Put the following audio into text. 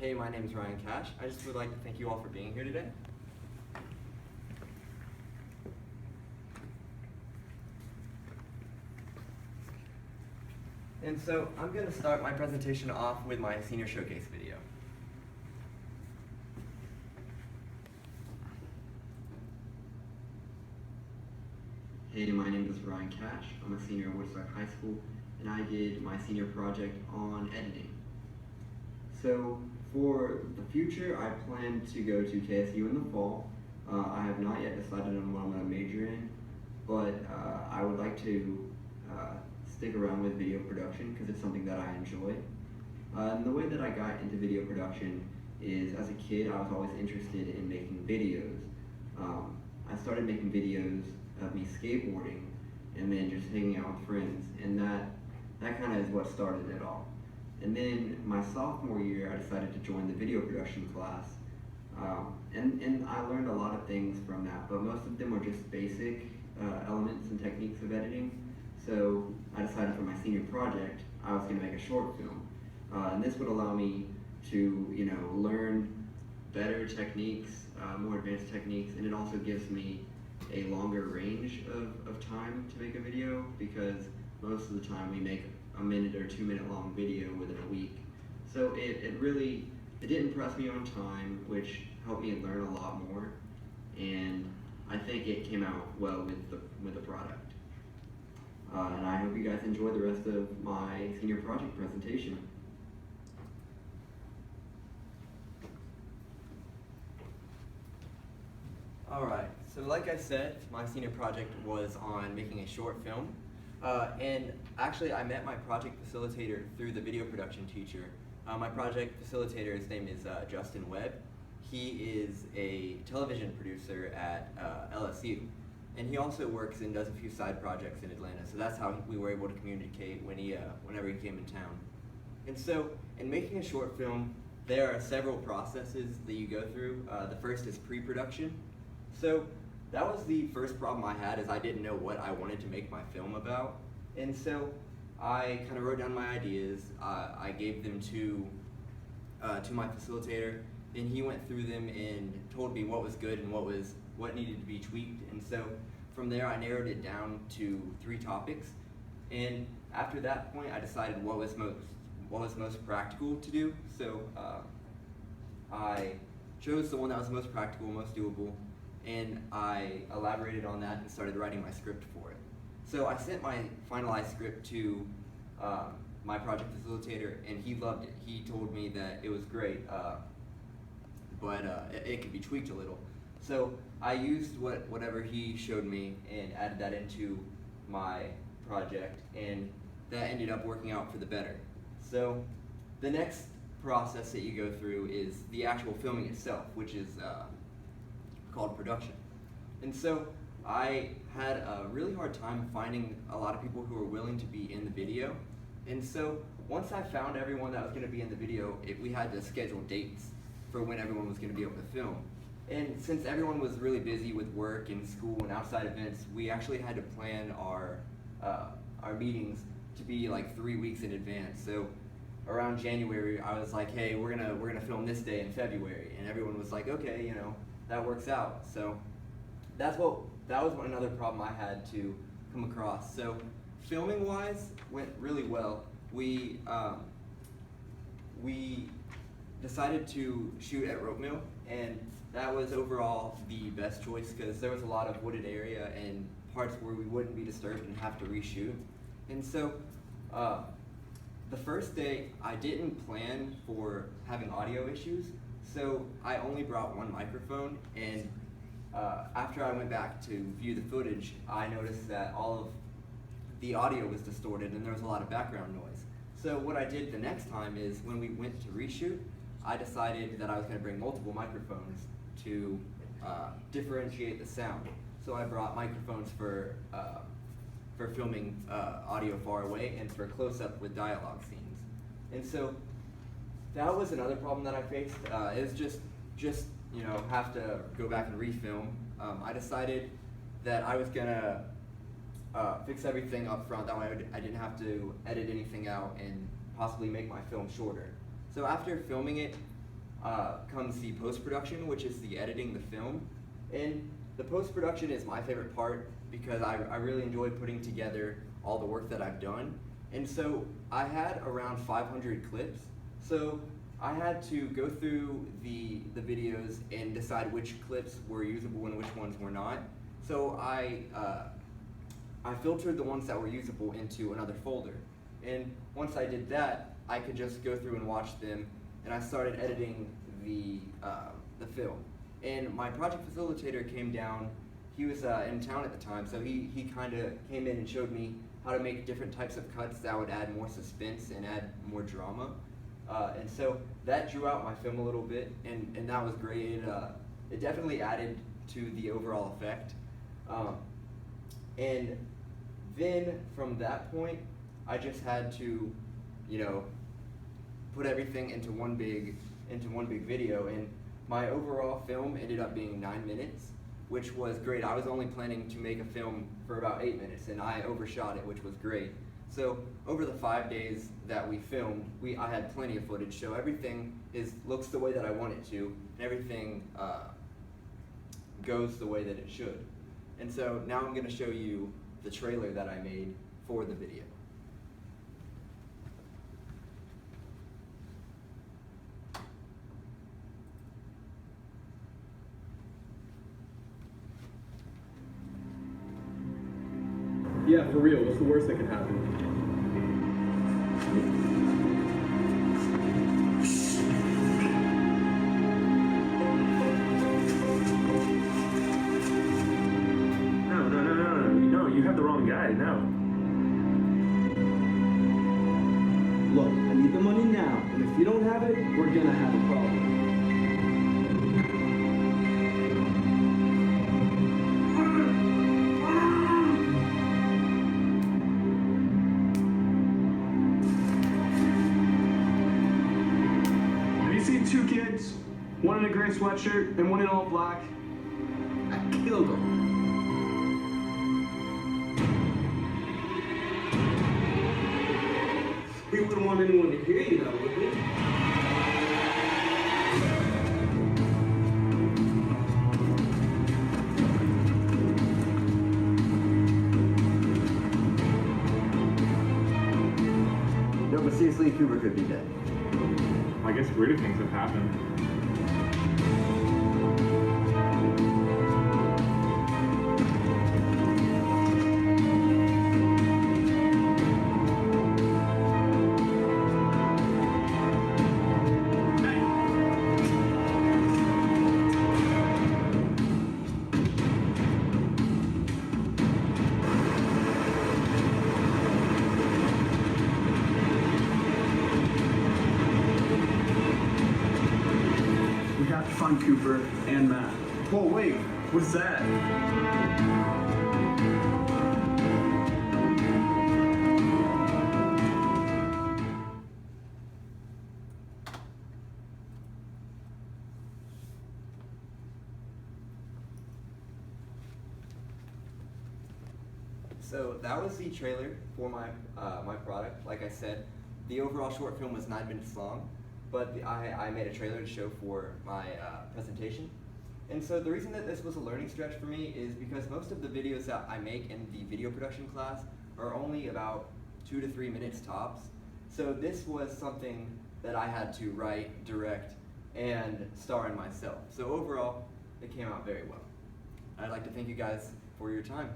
Hey, my name is Ryan Cash. I just would like to thank you all for being here today. And so I'm going to start my presentation off with my senior showcase video. Hey, my name is Ryan Cash. I'm a senior at Woodstock High School, and I did my senior project on editing. So for the future, I plan to go to KSU in the fall. I have not yet decided on what I'm going to major in, but I would like to stick around with video production because it's something that I enjoy. And the way that I got into video production is, as a kid, I was always interested in making videos. I started making videos of me skateboarding and then just hanging out with friends, and that kind of is what started it all. And then my sophomore year, I decided to join the video production class, and I learned a lot of things from that, but most of them were just basic elements and techniques of editing. So I decided for my senior project, I was going to make a short film, and this would allow me to, learn better techniques, more advanced techniques, and it also gives me a longer range of time to make a video, because most of the time we make a minute or 2 minute long video within a week. So it didn't press me on time, which helped me learn a lot more, and I think it came out well with the product. And I hope you guys enjoy the rest of my senior project presentation. Alright, so like I said, my senior project was on making a short film. And actually I met my project facilitator through the video production teacher. My project facilitator, his name is Justin Webb. He is a television producer at LSU. And he also works and does a few side projects in Atlanta, so that's how we were able to communicate whenever he came in town. And so, in making a short film, there are several processes that you go through. The first is pre-production. So, that was the first problem I had, is I didn't know what I wanted to make my film about. And so, I kind of wrote down my ideas. I gave them to my facilitator, and he went through them and told me what was good and what needed to be tweaked. And so from there I narrowed it down to 3 topics, and after that point I decided what was most practical to do. So I chose the one that was most practical, most doable, and I elaborated on that and started writing my script for it. So I sent my finalized script to my project facilitator, and he loved it. He told me that it was great, but it could be tweaked a little. So I used whatever he showed me and added that into my project, and that ended up working out for the better. So the next process that you go through is the actual filming itself, which is called production. And so I had a really hard time finding a lot of people who were willing to be in the video. And so once I found everyone that was going to be in the video, we had to schedule dates for when everyone was going to be able to film. And since everyone was really busy with work and school and outside events, we actually had to plan our meetings to be like 3 weeks in advance. So around January, I was like, hey, we're gonna film this day in February, and everyone was like, okay, that works out. So that was another problem I had to come across. So filming wise, went really well. We decided to shoot at Rope Mill, and that was overall the best choice because there was a lot of wooded area and parts where we wouldn't be disturbed and have to reshoot. And so the first day I didn't plan for having audio issues, so I only brought one microphone, and after I went back to view the footage, I noticed that all of the audio was distorted and there was a lot of background noise. So what I did the next time is, when we went to reshoot, I decided that I was going to bring multiple microphones to differentiate the sound. So I brought microphones for filming audio far away and for close-up with dialogue scenes. And so that was another problem that I faced. It was just have to go back and refilm. I decided that I was gonna fix everything up front. That way I didn't have to edit anything out and possibly make my film shorter. So after filming it, comes the post-production, which is the editing the film. And the post-production is my favorite part because I really enjoy putting together all the work that I've done. And so I had around 500 clips. So I had to go through the videos and decide which clips were usable and which ones were not. So I filtered the ones that were usable into another folder. And once I did that, I could just go through and watch them, and I started editing the film. And my project facilitator came down. He was in town at the time, so he kind of came in and showed me how to make different types of cuts that would add more suspense and add more drama. And so that drew out my film a little bit, and that was great. It definitely added to the overall effect. And then from that point, I just had to, put everything into one big video. And my overall film ended up being 9 minutes, which was great. I was only planning to make a film for about 8 minutes, and I overshot it, which was great. So over the 5 days that we filmed, I had plenty of footage, so everything looks the way that I want it to, and everything goes the way that it should. And so now I'm going to show you the trailer that I made for the video. Yeah, for real, what's the worst that can happen? No, you have the wrong guy, no. Look, I need the money now, and if you don't have it, we're gonna have a problem. Have you seen two kids? One in a gray sweatshirt and one in all black? I killed him. We wouldn't want anyone to hear you, though, would we? No, but seriously, Cooper could be dead. I guess weirder things have happened. We have to find Cooper and Matt. Whoa, wait, what's that? So that was the trailer for my product. Like I said, the overall short film was 9 minutes long, but I made a trailer to show for my presentation. And so the reason that this was a learning stretch for me is because most of the videos that I make in the video production class are only about 2 to 3 minutes tops. So this was something that I had to write, direct, and star in myself. So overall, it came out very well. I'd like to thank you guys for your time.